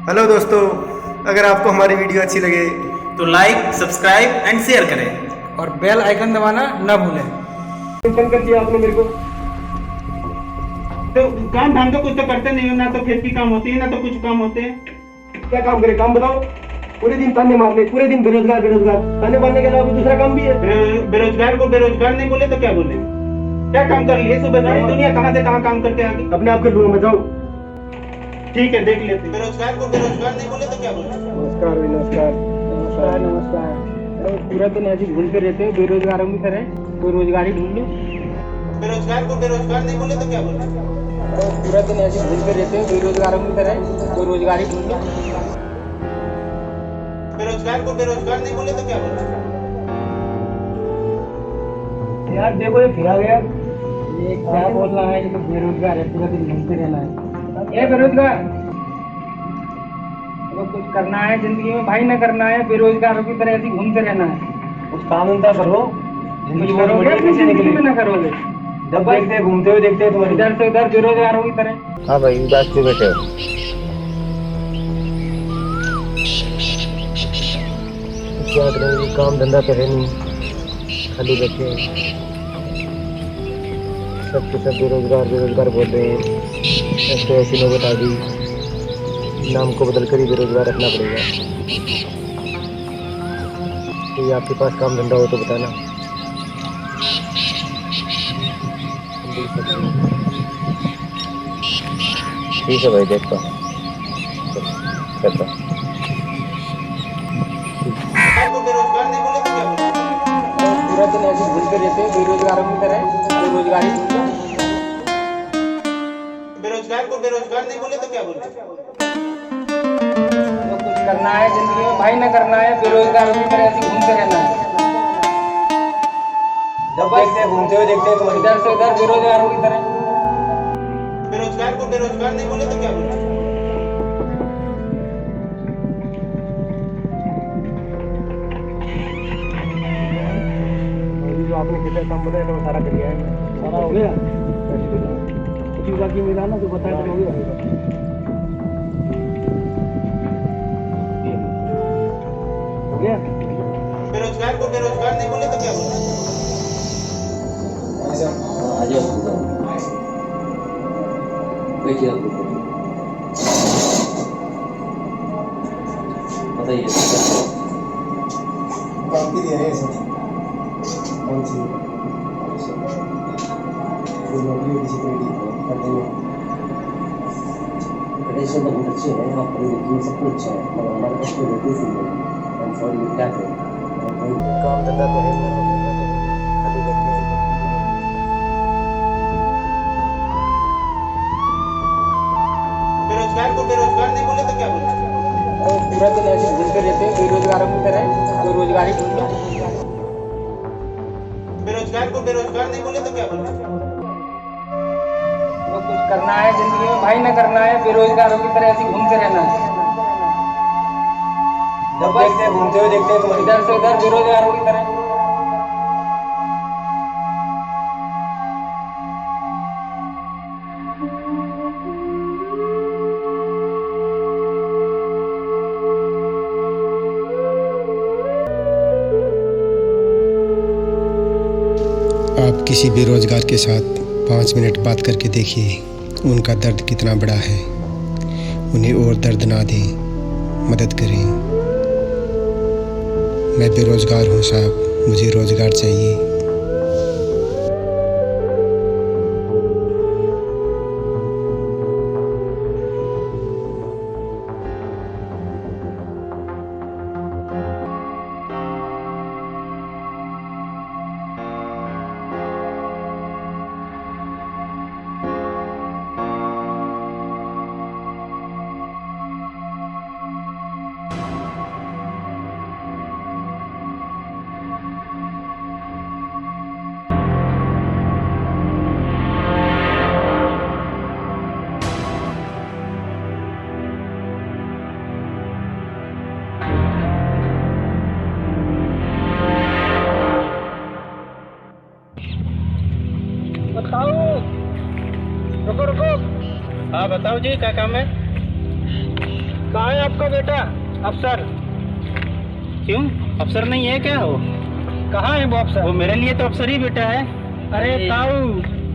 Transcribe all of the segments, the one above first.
Hello दोस्तों, अगर आपको हमारी वीडियो अच्छी लगे तो लाइक, सब्सक्राइब एंड शेयर करें और बेल आइकन दबाना न भूलें। टेंशन कर दिया आपने मेरे को। तो काम धाम तो कुछ तो करते नहीं हो, ना तो खेत की काम होती है ना तो कुछ काम होते हैं। क्या काम करे, काम बताओ। पूरे दिन ताने मारने, पूरे दिन बेरोजगार बेरोजगार ताने मारने के अलावा कोई दूसरा काम भी है? बेरोजगार को बेरोजगार नहीं बोले तो क्या बोले? क्या काम कर लिए सुबह? सारी दुनिया कहाँ से कहाँ काम करके आ गई। अपने आप के रूम में जाओ। ठीक है, देख लेते। बेरोजगार को बेरोजगार नहीं बोले तो क्या बोले? नमस्कार भाई, नमस्कार। नमस्कार नमस्कार। पूरा दिन ऐसे घूमते रहते हो बेरोजगारों की तरह, कोई रोजगारी ढूंढ लो। बेरोजगार को बेरोजगार नहीं बोले तो क्या बोले? पूरा दिन ऐसे घूमते रहते हो बेरोजगारों की तरह, कोई रोजगारी ढूंढ लो। बेरोजगार को बेरोजगार नहीं बोले तो क्या बोले? यार देखो, ये फिर आ गया। ये क्या बोल रहा है, ये तो बेरोजगार है, पूरा दिन घूमते रहना है। ये बेरोजगार, तो कुछ करना है जिंदगी में भाई, न करना है बेरोजगारों की तरह ऐसे घूमते रहना है। कुछ काम धंधा करो, जिंदगी बहुत करोगे बढ़िया अपनी कैसे जिंदगी में निकले। न करोगे, जब देखते हैं घूमते हुए देखते हैं तुम्हारी। इधर से उधर बेरोजगारों की तरह। हाँ भाई, उदास क्यों बैठे हो? क्या करेंगे, काम धंधा तो है नहीं, खाली बैठे हैं। सब के सब बेरोजगार बेरोजगार बोल रहे हैं। ऐसे ऐसी नौबत आ गई, नाम को बदल कर ही बेरोजगार रखना पड़ेगा। तो ये आपके पास काम धंधा हो तो बताना। ठीक है भाई, देखता हूँ, करता हूँ। बेरोजगार को बेरोजगार नहीं बोले तो क्या बोले? पूरा दिन ऐसे घूमते रहते हो बेरोजगारों की तरह, कोई रोजगारी ढूंढ लो। बेरोजगार को बेरोजगार नहीं बोले तो क्या बोले? तो कुछ करना है जिंदगी में भाई, न करना है बेरोजगारों की तरह ऐसे घूमते रहना है। जब देखते हैं घूमते हुए देखते हैं तुम्हारी। इधर से उधर बेरोजगारों की तरह। बेरोजगार को बेरोजगार नहीं बोले तो क्या बोले? अभी जो आपने कितना काम बताया था वो सारा कर लिया है। सारा हो गया, कुछ बाकी मिला ना जो बताया था, हो गया। हो गया। बेरोजगार को बेरोजगार नहीं बोले तो क्या बोले? बताइए काम की है सर, कौन सी कोई नौकरी किसी को कर देंगे। गणेश तो बहुत अच्छे हैं, आप पढ़े लिखे हैं, सब कुछ अच्छा है, मगर हमारे पास कोई वैकेंसी नहीं है। आई एम सॉरी, क्या करें? काम धंधा तो है नहीं, खाली बैठे हैं। बेरोजगार को बेरोजगार नहीं बोले तो क्या बोले? पूरा दिन ऐसे घूमते रहते हो बेरोजगारों की तरह, कोई रोजगारी ढूंढ लो। बेरोजगार को बेरोजगार नहीं बोले तो क्या बोले? तो कुछ करना है जिंदगी में भाई, न करना है बेरोजगारों की तरह ऐसे घूमते रहना है। जब देखते हैं घूमते हुए देखते हैं तुम्हारी। इधर से उधर बेरोजगारों की तरह। आप किसी बेरोजगार के साथ 5 मिनट बात करके देखिए, उनका दर्द कितना बड़ा है। उन्हें और दर्द ना दें, मदद करें। मैं बेरोजगार हूँ साहब, मुझे रोजगार चाहिए। रुको रुको। हाँ बताओ जी, क्या काम है? कहाँ है आपका बेटा अफसर? क्यों, अफसर नहीं है क्या वो? कहाँ है वो अफसर? वो मेरे लिए तो अफसर ही बेटा है। अरे ताऊ,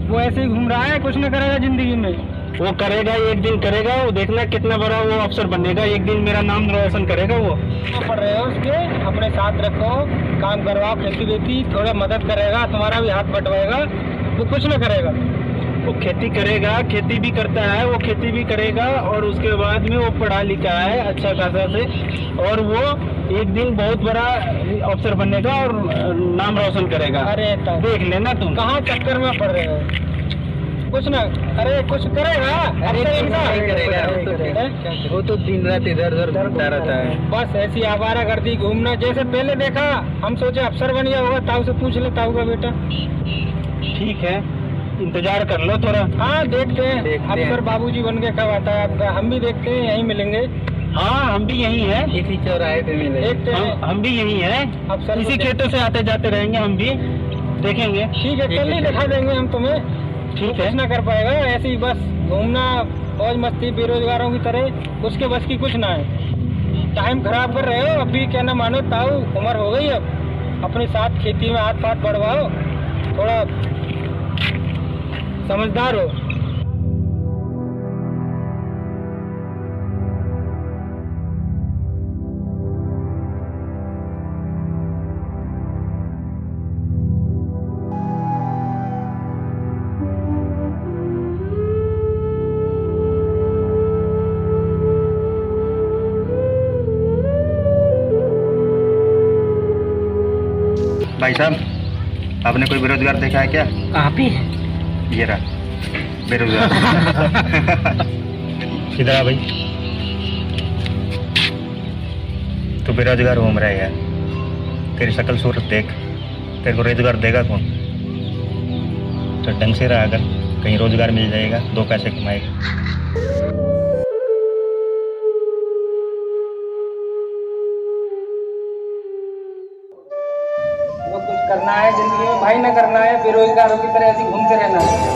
वो ऐसे ही घूम रहा है, कुछ न करेगा जिंदगी में। वो करेगा, एक दिन करेगा, वो देखना कितना बड़ा वो अफसर बनेगा, एक दिन मेरा नाम रोशन करेगा वो। पढ़ रहे हो उसके, अपने साथ रखो, काम करवाओ, खेती वेती, थोड़ा मदद करेगा, तुम्हारा भी हाथ बटवाएगा। वो कुछ न करेगा। वो खेती करेगा, खेती भी करता है, वो खेती भी करेगा और उसके बाद में वो पढ़ा लिखा है अच्छा खासा से, और वो एक दिन बहुत बड़ा अफसर बनेगा और नाम रोशन करेगा। अरे ताऊ, देख लेना तुम। कहाँ चक्कर में पड़ रहे हो? कुछ ना, अरे कुछ करेगा। अरे अफसर नहीं ऐसा करेगा, वो तो दिन रात इधर उधर घूमता रहता है। बस ऐसी आवारागर्दी घूमना, जैसे पहले देखा हम सोचे अफसर बन गया होगा। ताऊ से पूछ ले, ताऊ का बेटा। ठीक है, इंतजार कर लो थोड़ा। हाँ देखते हैं अफसर बाबूजी बन के कब आता है आपका। हम भी देखते हैं, यहीं मिलेंगे। हाँ, हम भी यही हैं, इसी चौराहे पे मिले। देखते हैं हम भी यही हैं, अफसर इसी खेतों से आते जाते रहेंगे, हम भी देखेंगे। ठीक है, कल ही दिखा देंगे हम तुम्हें। ठीक कुछ है। ना कर पाएगा, ऐसे ही बस घूमना मौज मस्ती बेरोजगारों की तरह, उसके बस की कुछ ना है। टाइम खराब कर रहे हो। अभी क्या ना मानो ताऊ, उम्र हो गई अब, अपने साथ खेती में हाथ पाथ बढ़वाओ, थोड़ा समझदार हो। भाई साहब, आपने कोई बेरोजगार देखा है क्या? आप ही ये रहा बेरोजगार। इधर आ भाई। तू बेरोजगार घूम रहा है यार, तेरी शक्ल सूरत देख, तेरे को रोजगार देगा कौन? तो ढंग से रहा, अगर कहीं रोजगार मिल जाएगा, 2 पैसे कमाएगा। जो कुछ करना है जिंदगी में भाई, ना करना है बेरोजगारों की तरह ऐसे ही घूमते रहना है।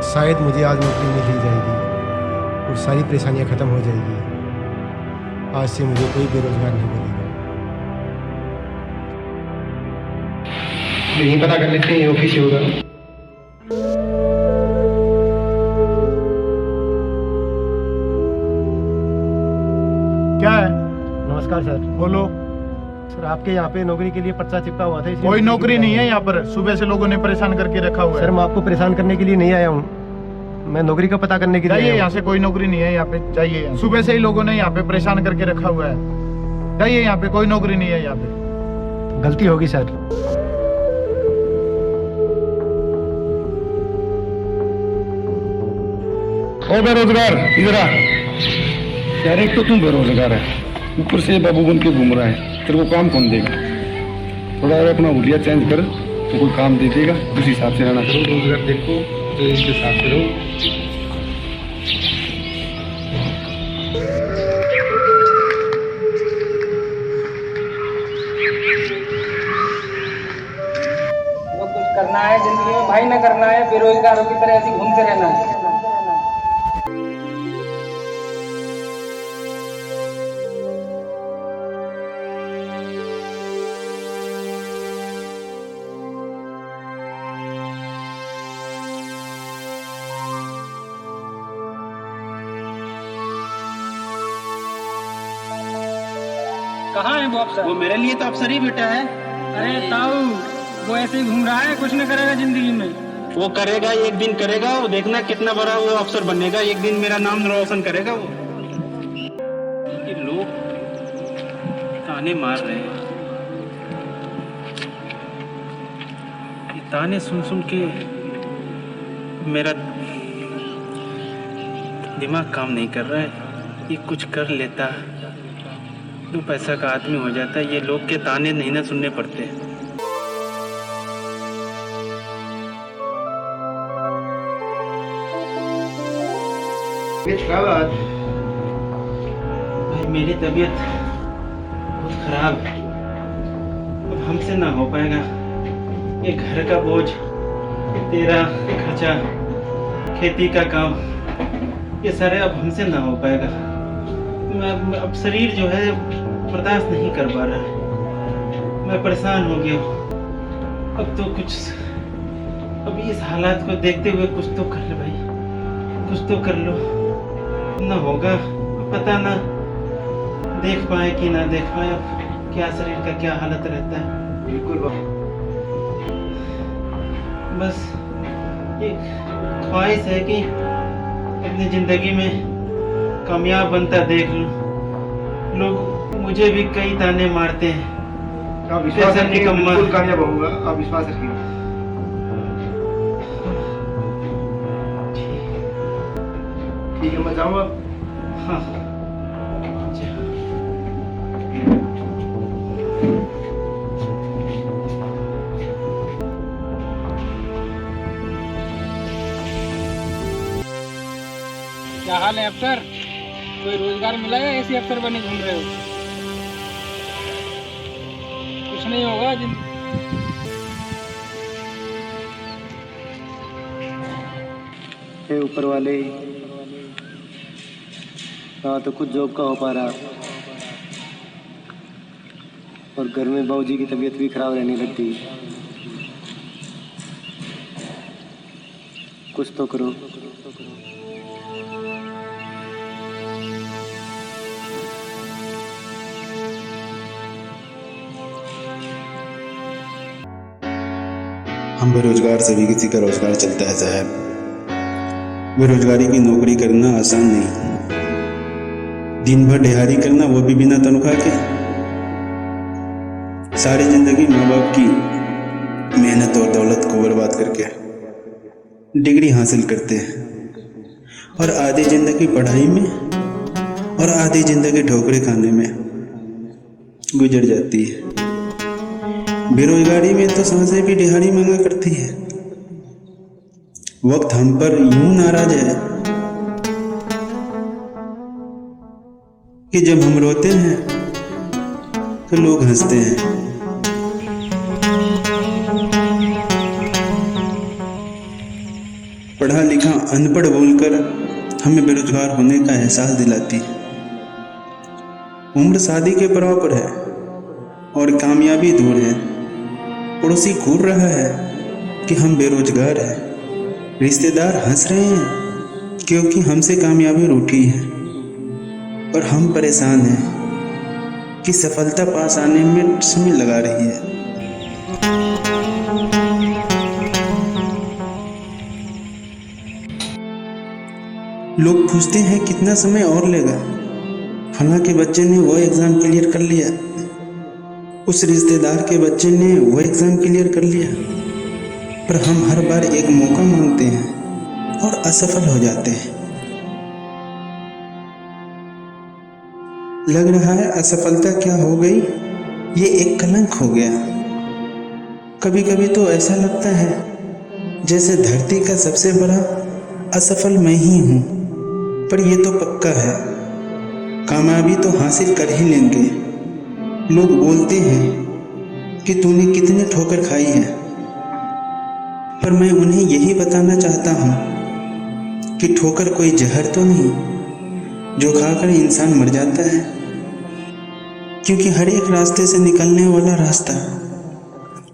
शायद मुझे आज नौकरी मिल ही जाएगी और सारी परेशानियां ख़त्म हो जाएगी। आज से मुझे कोई बेरोजगार नहीं मिलेगा। यही पता कर लेते हैं, ऑफिस होगा। क्या है? नमस्कार सर। बोलो। सर, आपके यहाँ पे नौकरी के लिए पर्चा चिपका हुआ था, इसलिए कोई नौकरी नहीं है यहाँ पर, सुबह से लोगों ने परेशान करके रखा हुआ सर, है। मैं आपको परेशान करने के लिए नहीं आया हूँ, मैं नौकरी का पता करने के लिए जाइए आया यहाँ हूँ। से, कोई नौकरी नहीं है यहाँ पे, जाइए। सुबह से ही लोगों ने यहाँ पे परेशान करके रखा हुआ है। जाइए यहाँ पे, कोई नौकरी नहीं है यहाँ पे। गलती होगी सर। ओ बेरोजगार, इधर आ। यार एक तो तुम बेरोजगार है, ऊपर से बाबू बन के घूम रहा है, तेरे को काम कौन देगा? थोड़ा अपना हुलिया चेंज कर, तो कोई काम दे देगा, उस हिसाब से रहना करो। रोजगार देखो तो इसके साथ करो। जो कुछ करना है जिंदगी में भाई, ना करना है बेरोजगारों की तरह ऐसे ही घूमते रहना है। कहाँ है वो अफसर? वो मेरे लिए तो अफसर ही बेटा है। अरे ताऊ, वो ऐसे ही घूम रहा है, कुछ न करेगा जिंदगी में। वो करेगा, एक दिन करेगा, वो देखना कितना बड़ा वो अफसर बनेगा, एक दिन मेरा नाम रोशन करेगा वो। ये लोग ताने मार रहे हैं, ये ताने सुन सुन के मेरा दिमाग काम नहीं कर रहा है। ये कुछ कर लेता, 2 पैसा का आदमी हो जाता, ये लोग के ताने नहीं ना सुनने पड़ते। भाई मेरी तबीयत बहुत खराब है, अब हमसे ना हो पाएगा। ये घर का बोझ, तेरा खर्चा, खेती का काम, ये सारे अब हमसे ना हो पाएगा। मैं अब शरीर जो है बर्दाश्त नहीं कर पा रहा है, मैं परेशान हो गया हूँ। अब तो कुछ, अब इस हालात को देखते हुए कुछ तो कर लो भाई, कुछ तो कर लो। ना होगा पता ना देख पाए कि ना देख पाए, अब क्या शरीर का क्या हालत रहता है। बिल्कुल बस एक ख्वाहिश है कि अपनी जिंदगी में कामयाब बनता देख लूं। लोग मुझे भी कई ताने मारते हैं, आप विश्वास कैसा रखिए, निकम्मा। बिल्कुल कामयाब होगा, आप विश्वास रखिए। ठीक है, मैं जाऊँ अब। हाँ क्या हाल है अफसर? कोई रोजगार मिला या ऐसे अफसर बने घूम रहे हो? कुछ नहीं होगा हे ऊपर वाले, हाँ तो कुछ जॉब का हो पा रहा, और घर में बाबूजी की तबीयत भी खराब रहने लगती। कुछ तो करो। हम बेरोजगार, सभी किसी का रोजगार चलता है साहब। बेरोजगारी की नौकरी करना आसान नहीं, दिन भर दिहाड़ी करना, वो भी बिना तनख्वाह के। सारी जिंदगी माँ बाप की मेहनत और दौलत को बर्बाद करके डिग्री हासिल करते हैं, और आधी जिंदगी पढ़ाई में और आधी जिंदगी ठोकरे खाने में गुजर जाती है। बेरोजगारी में तो सांसें भी दिहाड़ी मांगा करती है। वक्त हम पर यूं नाराज है कि जब हम रोते हैं तो लोग हंसते हैं। पढ़ा लिखा अनपढ़ बोलकर हमें बेरोजगार होने का एहसास दिलाती है। उम्र शादी के बराबर है और कामयाबी दूर है। पड़ोसी घूर रहा है कि हम बेरोजगार हैं। रिश्तेदार हंस रहे हैं क्योंकि हमसे कामयाबी रूठी है, और हम परेशान हैं कि सफलता पास आने में समय लगा रही है। लोग पूछते हैं कितना समय और लेगा। फलां के बच्चे ने वो एग्जाम क्लियर कर लिया, उस रिश्तेदार के बच्चे ने वो एग्जाम क्लियर कर लिया, पर हम हर बार एक मौका मांगते हैं और असफल हो जाते हैं। लग रहा है असफलता क्या हो गई, ये एक कलंक हो गया। कभी कभी तो ऐसा लगता है जैसे धरती का सबसे बड़ा असफल मैं ही हूँ, पर ये तो पक्का है कामयाबी तो हासिल कर ही लेंगे। लोग बोलते हैं कि तूने कितनी ठोकर खाई है, पर मैं उन्हें यही बताना चाहता हूँ कि ठोकर कोई जहर तो नहीं जो खाकर इंसान मर जाता है, क्योंकि हर एक रास्ते से निकलने वाला रास्ता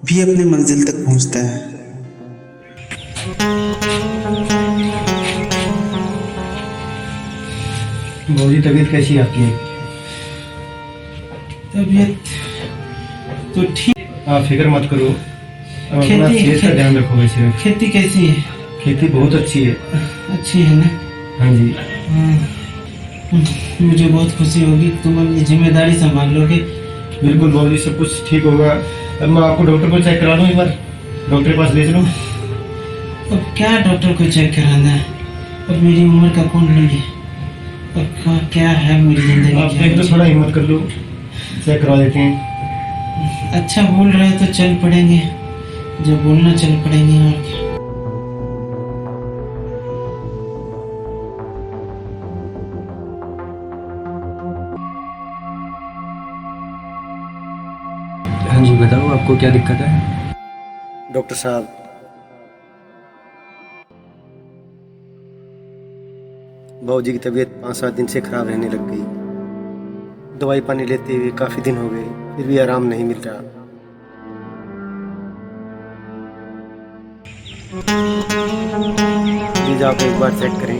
भी अपने मंजिल तक पहुँचता है। बाबूजी तबीयत कैसी है आपकी? तबीयत तो ठीक। आप फिक्र मत करो, अब अपना खेती- सेहत का ध्यान रखो। वैसे खेती कैसी है? खेती बहुत अच्छी है। अच्छी है ना? हाँ जी। मुझे बहुत खुशी होगी, तुम अपनी जिम्मेदारी संभाल लोगे। बिल्कुल बाबूजी, सब कुछ ठीक होगा। अब मैं आपको डॉक्टर को चेक करा दूं, एक बार डॉक्टर के पास ले चलूं। अब क्या डॉक्टर को चेक कराना है? अब मेरी उम्र का कौन लोगे? अब क्या है मेरी जिंदगी? आप एक तो थोड़ा हिम्मत कर लो, चेक करवा देते हैं। अच्छा बोल रहे हो तो चल पड़ेंगे, जब बोलना चल पड़ेंगे। और क्या? हाँ जी बताओ, आपको क्या दिक्कत है? डॉक्टर साहब, बाबूजी की तबीयत 5-7 दिन से खराब रहने लग गई। दवाई पानी लेते हुए काफ़ी दिन हो गए, फिर भी आराम नहीं मिल रहा। प्लीज़ आप एक बार चेक करें।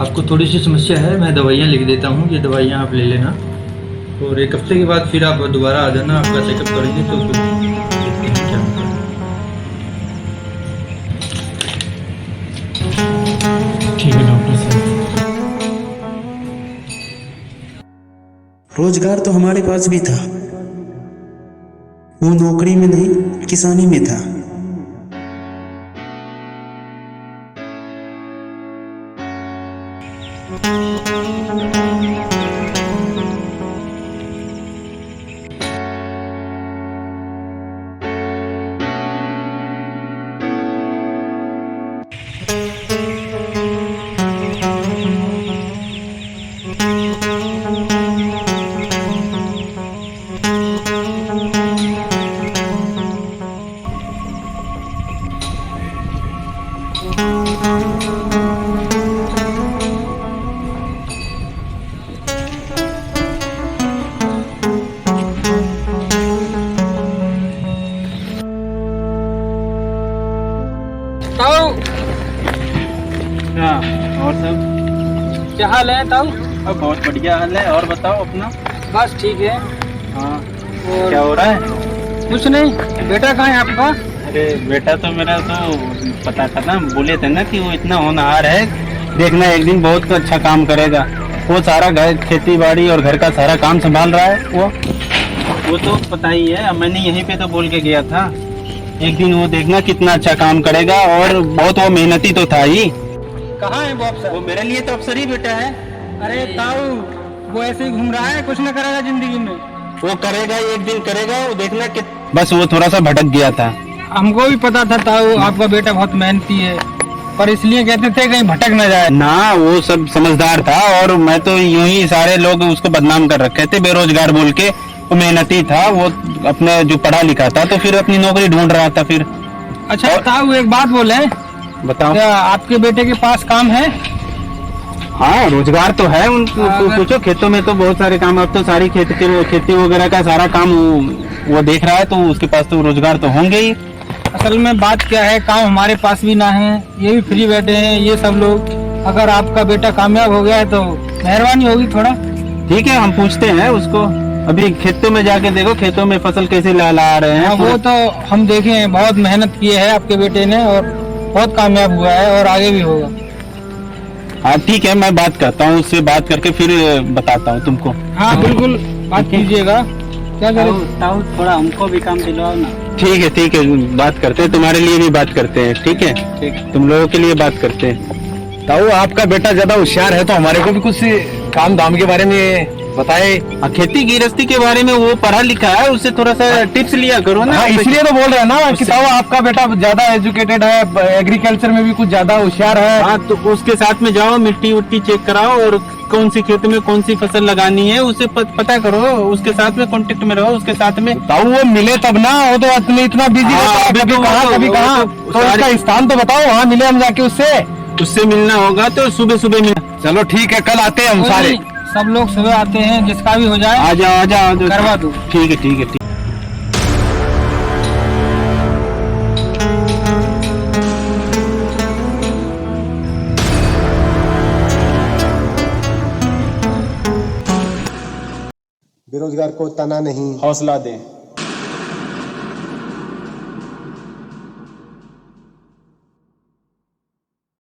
आपको थोड़ी सी समस्या है, मैं दवाइयाँ लिख देता हूँ, ये दवाइयाँ आप ले लेना और 1 हफ्ते के बाद फिर आप दोबारा आ जाना, आपका चेकअप करेंगे तो फिर देखते हैं क्या होता है। ठीक है डॉक्टर साहब। रोजगार तो हमारे पास भी था, वो नौकरी में नहीं किसानी में था। ताऊ, हाँ, और सब क्या हाल है ताऊ? अब बहुत बढ़िया हाल है। और बताओ अपना। बस ठीक है। हाँ, और क्या हो रहा है? कुछ नहीं। बेटा कहाँ है आपका? अरे बेटा तो मेरा तो पता था ना, बोले थे ना कि वो इतना होनहार है, देखना एक दिन बहुत अच्छा काम करेगा। वो सारा घर खेती बाड़ी और घर का सारा काम संभाल रहा है। वो तो पता ही है, मैंने यहीं पे तो बोल के गया था, एक दिन वो देखना कितना अच्छा काम करेगा। और बहुत वो मेहनती तो था ही। कहाँ है वो अफसर? वो मेरे लिए तो अफसर ही बेटा है। अरे ताऊ, वो ऐसे ही घूम रहा है, कुछ न करेगा जिंदगी में। वो करेगा, एक दिन करेगा, वो देखना कि बस वो थोड़ा सा भटक गया था। हमको भी पता था ताऊ, आपका बेटा बहुत मेहनती है, पर इसलिए कहते थे कहीं भटक न जाए ना। वो सब समझदार था और मैं तो यूं ही सारे लोग उसको बदनाम कर रखे थे बेरोजगार बोल के। वो मेहनती था, वो अपने जो पढ़ा लिखा था तो फिर अपनी नौकरी ढूंढ रहा था फिर। अच्छा ताऊ, एक बात बोले, बताओ। क्या आपके बेटे के पास काम है? हाँ, रोजगार तो है उनको। पूछो, खेतों में तो बहुत सारे काम, अब तो सारी खेती वगैरह का सारा काम वो देख रहा है, तो उसके पास तो रोजगार तो होंगे ही। असल में बात क्या है, काम हमारे पास भी ना है, ये भी फ्री बैठे हैं ये सब लोग। अगर आपका बेटा कामयाब हो गया है तो मेहरबानी होगी थोड़ा। ठीक है, हम पूछते हैं उसको। अभी खेतों में जाके देखो, खेतों में फसल कैसे ला रहे हैं। वो तो हम देखे हैं, बहुत मेहनत की है आपके बेटे ने और बहुत कामयाब हुआ है और आगे भी होगा। हाँ ठीक है, मैं बात करता हूँ उससे, बात करके फिर बताता हूँ तुमको। हाँ बिल्कुल, बात कीजिएगा। क्या करें ताऊ, थोड़ा हमको भी काम दिलवाओ ना। ठीक है, बात करते हैं, तुम्हारे लिए भी बात करते हैं। ठीक है, तुम लोगों के लिए बात करते हैं। ताऊ, आपका बेटा ज्यादा होशियार है, तो हमारे को भी कुछ काम धाम के बारे में बताए। खेती गृहस्थी के बारे में वो पढ़ा लिखा है, उससे थोड़ा सा टिप्स लिया करो ना। हाँ, इसलिए तो बोल रहे हैं ना कि ताऊ आपका बेटा ज्यादा एजुकेटेड है, एग्रीकल्चर में भी कुछ ज्यादा होशियार है। हाँ, तो उसके साथ में जाओ, मिट्टी उट्टी चेक कराओ और कौन सी खेत में कौन सी फसल लगानी है उसे पता करो। उसके साथ में कांटेक्ट में रहो, उसके साथ में। ताऊ वो मिले तब ना, वो तो इतना बिजी रहता है, कभी कहाँ तो उसका स्थान तो बताओ, वहाँ मिले हम जाके उससे मिलना होगा तो सुबह मिलना। चलो ठीक है, कल आते हैं हम सारे। सब लोग सुबह आते हैं, जिसका भी हो जाए आ जाओ करवा दो। ठीक है। बेरोजगार को तना नहीं, हौसला दें।